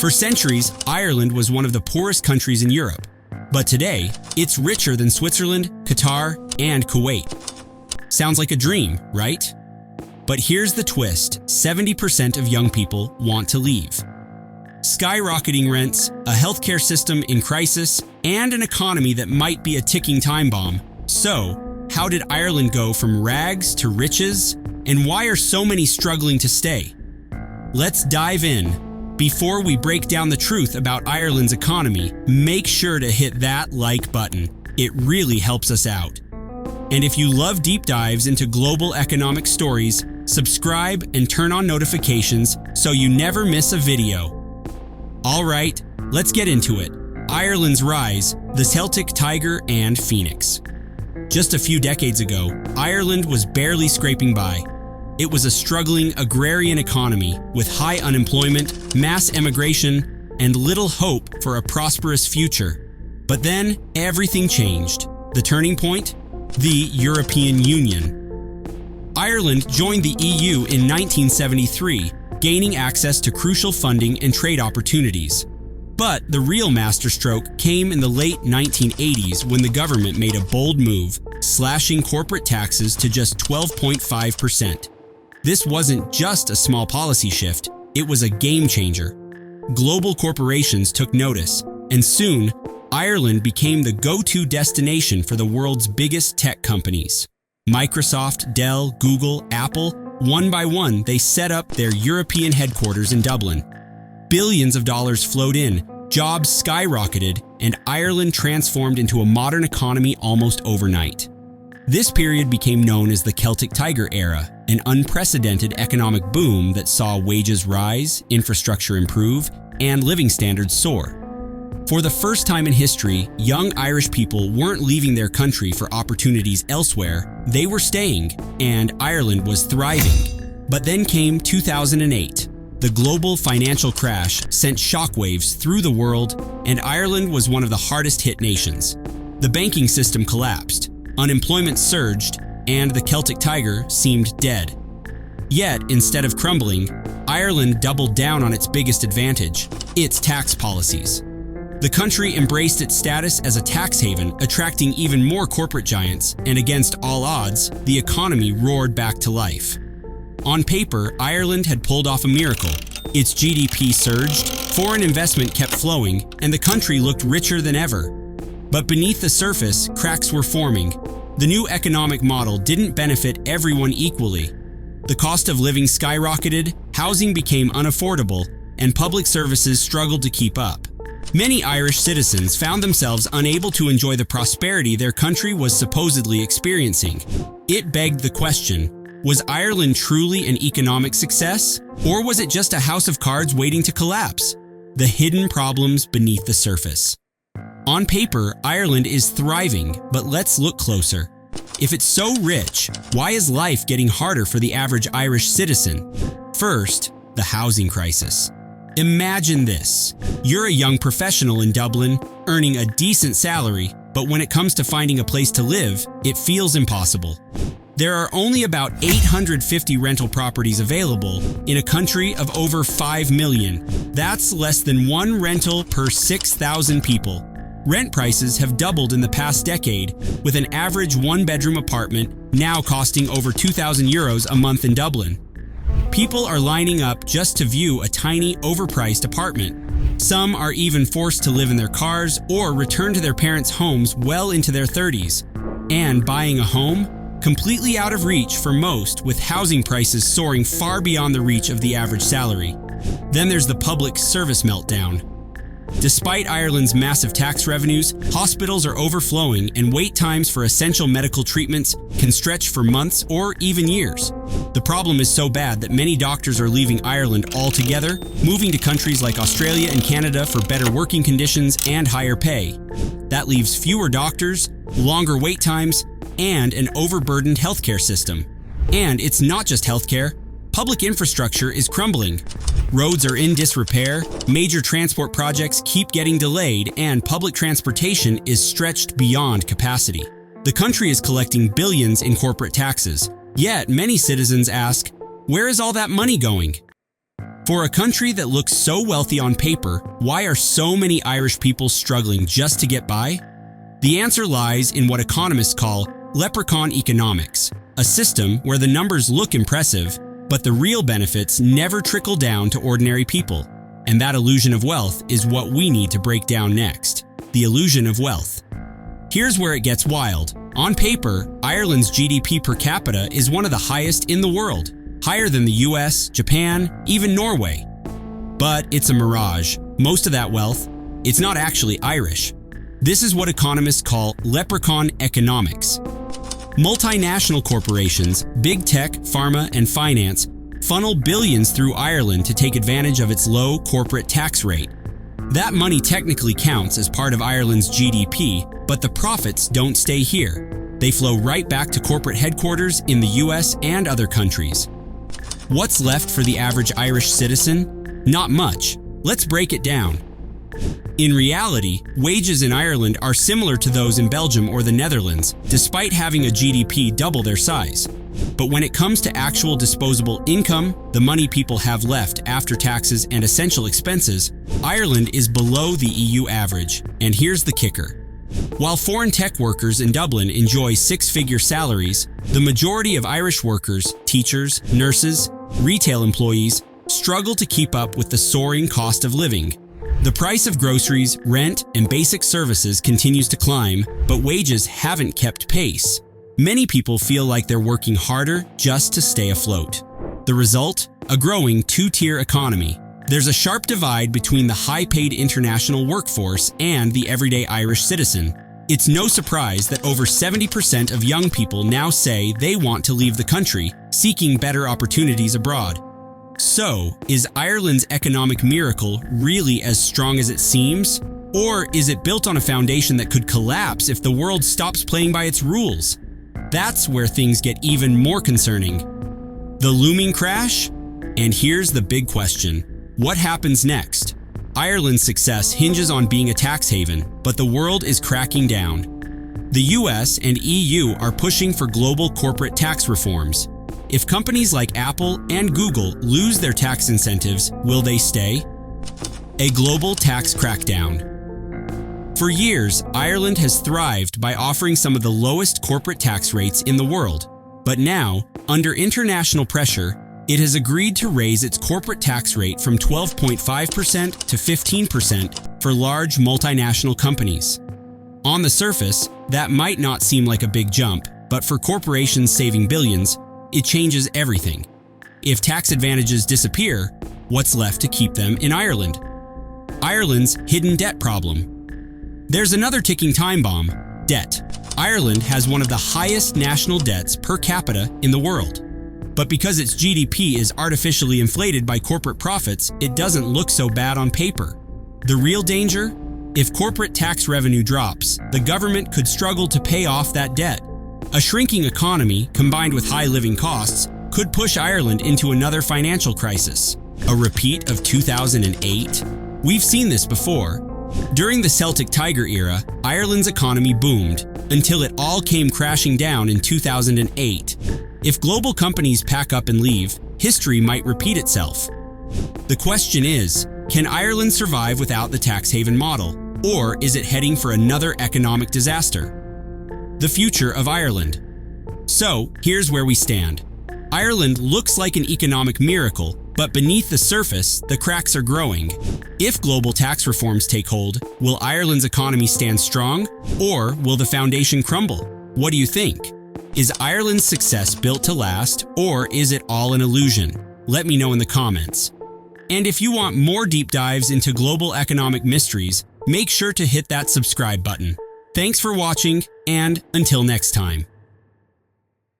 For centuries, Ireland was one of the poorest countries in Europe. But today, it's richer than Switzerland, Qatar, and Kuwait. Sounds like a dream, right? But here's the twist: 70% of young people want to leave. Skyrocketing rents, a healthcare system in crisis, and an economy that might be a ticking time bomb. So, how did Ireland go from rags to riches? And why are so many struggling to stay? Let's dive in. Before we break down the truth about Ireland's economy, make sure to hit that like button. It really helps us out. And if you love deep dives into global economic stories, subscribe and turn on notifications so you never miss a video. All right, let's get into it. Ireland's rise, the Celtic Tiger and Phoenix. Just a few decades ago, Ireland was barely scraping by. It was a struggling agrarian economy with high unemployment, mass emigration, and little hope for a prosperous future. But then, everything changed. The turning point? The European Union. Ireland joined the EU in 1973, gaining access to crucial funding and trade opportunities. But the real masterstroke came in the late 1980s when the government made a bold move, slashing corporate taxes to just 12.5%. This wasn't just a small policy shift, it was a game changer. Global corporations took notice, and soon, Ireland became the go-to destination for the world's biggest tech companies. Microsoft, Dell, Google, Apple, one by one, they set up their European headquarters in Dublin. Billions of dollars flowed in, jobs skyrocketed, and Ireland transformed into a modern economy almost overnight. This period became known as the Celtic Tiger era, an unprecedented economic boom that saw wages rise, infrastructure improve, and living standards soar. For the first time in history, young Irish people weren't leaving their country for opportunities elsewhere, they were staying, and Ireland was thriving. But then came 2008. The global financial crash sent shockwaves through the world, and Ireland was one of the hardest hit nations. The banking system collapsed, unemployment surged, and the Celtic Tiger seemed dead. Yet, instead of crumbling, Ireland doubled down on its biggest advantage: its tax policies. The country embraced its status as a tax haven, attracting even more corporate giants, and against all odds, the economy roared back to life. On paper, Ireland had pulled off a miracle. Its GDP surged, foreign investment kept flowing, and the country looked richer than ever. But beneath the surface, cracks were forming. The new economic model didn't benefit everyone equally. The cost of living skyrocketed, housing became unaffordable, and public services struggled to keep up. Many Irish citizens found themselves unable to enjoy the prosperity their country was supposedly experiencing. It begged the question: was Ireland truly an economic success? Or was it just a house of cards waiting to collapse? The hidden problems beneath the surface. On paper, Ireland is thriving, but let's look closer. If it's so rich, why is life getting harder for the average Irish citizen? First, the housing crisis. Imagine this. You're a young professional in Dublin, earning a decent salary, but when it comes to finding a place to live, it feels impossible. There are only about 850 rental properties available in a country of over 5 million. That's less than one rental per 6,000 people. Rent prices have doubled in the past decade, with an average one-bedroom apartment now costing over €2,000 a month in Dublin. People are lining up just to view a tiny, overpriced apartment. Some are even forced to live in their cars or return to their parents' homes well into their 30s. And buying a home? Completely out of reach for most, with housing prices soaring far beyond the reach of the average salary. Then there's the public service meltdown. Despite Ireland's massive tax revenues, hospitals are overflowing and wait times for essential medical treatments can stretch for months or even years. The problem is so bad that many doctors are leaving Ireland altogether, moving to countries like Australia and Canada for better working conditions and higher pay. That leaves fewer doctors, longer wait times, and an overburdened healthcare system. And it's not just healthcare. Public infrastructure is crumbling. Roads are in disrepair, major transport projects keep getting delayed, and public transportation is stretched beyond capacity. The country is collecting billions in corporate taxes, yet many citizens ask, where is all that money going? For a country that looks so wealthy on paper, why are so many Irish people struggling just to get by? The answer lies in what economists call leprechaun economics, a system where the numbers look impressive, but the real benefits never trickle down to ordinary people. And that illusion of wealth is what we need to break down next. The illusion of wealth. Here's where it gets wild. On paper, Ireland's GDP per capita is one of the highest in the world, higher than the US, Japan, even Norway. But it's a mirage. Most of that wealth, it's not actually Irish. This is what economists call leprechaun economics. Multinational corporations, big tech, pharma, and finance funnel billions through Ireland to take advantage of its low corporate tax rate. That money technically counts as part of Ireland's GDP, but the profits don't stay here. They flow right back to corporate headquarters in the US and other countries. What's left for the average Irish citizen? Not much. Let's break it down. In reality, wages in Ireland are similar to those in Belgium or the Netherlands, despite having a GDP double their size. But when it comes to actual disposable income, the money people have left after taxes and essential expenses, Ireland is below the EU average. And here's the kicker. While foreign tech workers in Dublin enjoy six-figure salaries, the majority of Irish workers, teachers, nurses, retail employees, struggle to keep up with the soaring cost of living. The price of groceries, rent, and basic services continues to climb, but wages haven't kept pace. Many people feel like they're working harder just to stay afloat. The result? A growing two-tier economy. There's a sharp divide between the high-paid international workforce and the everyday Irish citizen. It's no surprise that over 70% of young people now say they want to leave the country, seeking better opportunities abroad. So, is Ireland's economic miracle really as strong as it seems? Or is it built on a foundation that could collapse if the world stops playing by its rules? That's where things get even more concerning. The looming crash? And here's the big question. What happens next? Ireland's success hinges on being a tax haven, but the world is cracking down. The US and EU are pushing for global corporate tax reforms. If companies like Apple and Google lose their tax incentives, will they stay? A global tax crackdown. For years, Ireland has thrived by offering some of the lowest corporate tax rates in the world. But now, under international pressure, it has agreed to raise its corporate tax rate from 12.5% to 15% for large multinational companies. On the surface, that might not seem like a big jump, but for corporations saving billions, it changes everything. If tax advantages disappear, what's left to keep them in Ireland? Ireland's hidden debt problem. There's another ticking time bomb: debt. Ireland has one of the highest national debts per capita in the world. But because its GDP is artificially inflated by corporate profits, it doesn't look so bad on paper. The real danger? If corporate tax revenue drops, the government could struggle to pay off that debt. A shrinking economy, combined with high living costs, could push Ireland into another financial crisis. A repeat of 2008? We've seen this before. During the Celtic Tiger era, Ireland's economy boomed, until it all came crashing down in 2008. If global companies pack up and leave, history might repeat itself. The question is, can Ireland survive without the tax haven model, or is it heading for another economic disaster? The future of Ireland. So, here's where we stand. Ireland looks like an economic miracle, but beneath the surface, the cracks are growing. If global tax reforms take hold, will Ireland's economy stand strong, or will the foundation crumble? What do you think? Is Ireland's success built to last, or is it all an illusion? Let me know in the comments. And if you want more deep dives into global economic mysteries, make sure to hit that subscribe button. Thanks for watching, and until next time.